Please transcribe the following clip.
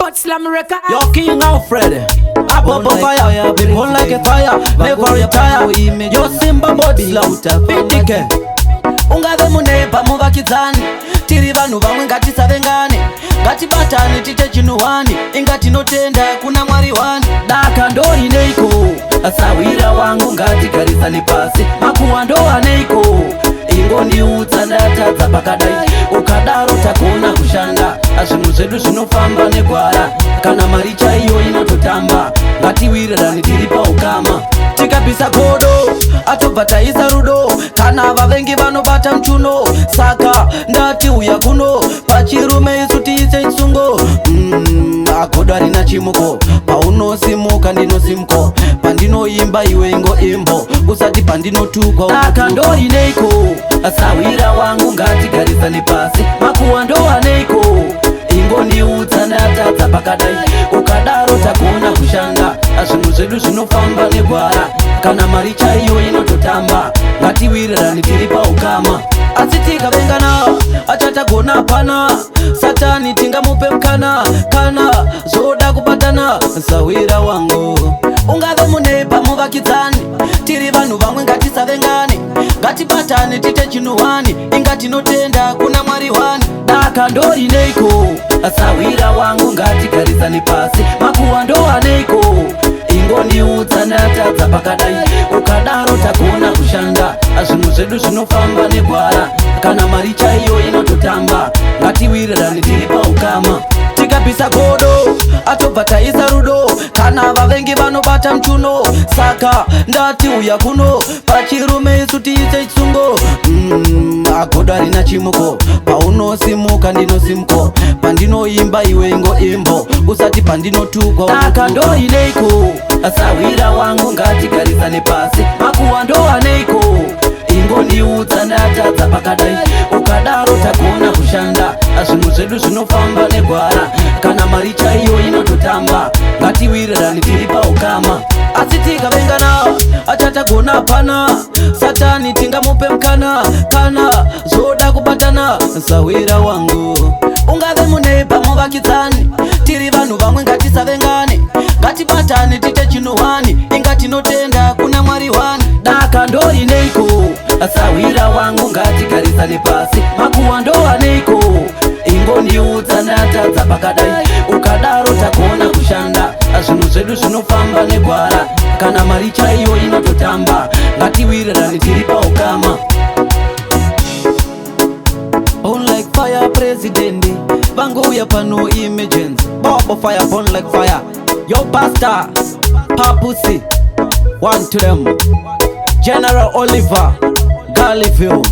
But slam record. Yo, King Alfred, I pop a fire, be burn like a fire, never retire. Yo, Simba body lauta, bitike. Ungave munepa muvakizani, tiri vanhu vamwe ngatisavengane, ngatibatane tite chinuhwani, ingati notenda kuna mwari wani. Daka ndori neiko, asawira wangu ngatigarisane pasi, makuwa ndo aneiko, ingoniudza ndatadza pakadai, ukadaro takona kushanda, zvinhu zvedu zvinofamba negwara, kana mari chaiyo inototamba, ngatiwirirane tiri paukama. Tikabvisa godo, atobva taisa rudo, kana vavengi vanobata mchuno, saka ndati uya kuno, pachirume isu tiise chisungo. Agodo arina chimuko, paunosimuka ndinosimuko, pandinoimba iwe ingoimbo, usati pandinotukwa. Daka ndori neiko, asawira wangu ngatigarisane pasi, makuwa ndo aneiko, ingoniudza ndatadza pakadai, ukadaro takona kushanda, zvinhu zvedu zvinofamba negwara, kana mari chaiyo inototamba, ngatiwirirane tiri paukama. Asi tikavengana achatagona pana, satani tingamupe mkana, kana zoda kubatana. Sawira wangu ungave munepa muvakidzani, tiri vanhu vamwe ngatisavengane, ngatibatane tite chinuhwani, ingati notenda kuna mwari wani. Daka ndori neiko, asawira wangu ngatigarisane pasi, makuwa ndo aneiko, ingoniudza ndatadza pakadai, ukadaro takona kushanda, zvinhu zvedu zvinofamba negwara, kana mari chaiyo inototamba, ngatiwirirane tiri paukama. Tikabvisa godo, atobva taisa rudo, kana vavengi vanobata mchuno, saka ndati uya kuno, pachirume isu tiise chisungo. Agodo arina chimuko, paunosimuka ndinosimuko, pandinoimba iwe ingoimbo, usati pandinotukwa. Daka ndori neiko, asawira wangu ngatigarisane pasi, makuwa ndo aneiko, ingoniudza ndatadza pakadai, ukadaro takona kushanda, zvinhu zvedu zvinofamba negwara, kana mari chaiyo inototamba, ngatiwirirane tiri paukama. Asi tikavengana achatagona pana, satani tingamupe mkana, kana zoda kubatana. Sawira wangu ungave munepa muvakidzani, tiri vanhu vamwe ngatisavengane, ngatibatane tite chinuhwani, ingati notenda kuna mwari wani. Daka ndori neiko, asawira wangu ngatigarisane pasi, makuwa ndo aneiko, ingoniudza ndatadza pakadai, ukadaro takona kushanda, zvinhu zvedu zvinofamba negwara, kana mari chaiyo inototamba, ngatiwirirane tiri paukama. Burn like fire president, vangouya pano emergency, Bobo fire burn like fire. Yo pastor, Papusi, one to them, General Oliver, Galliville.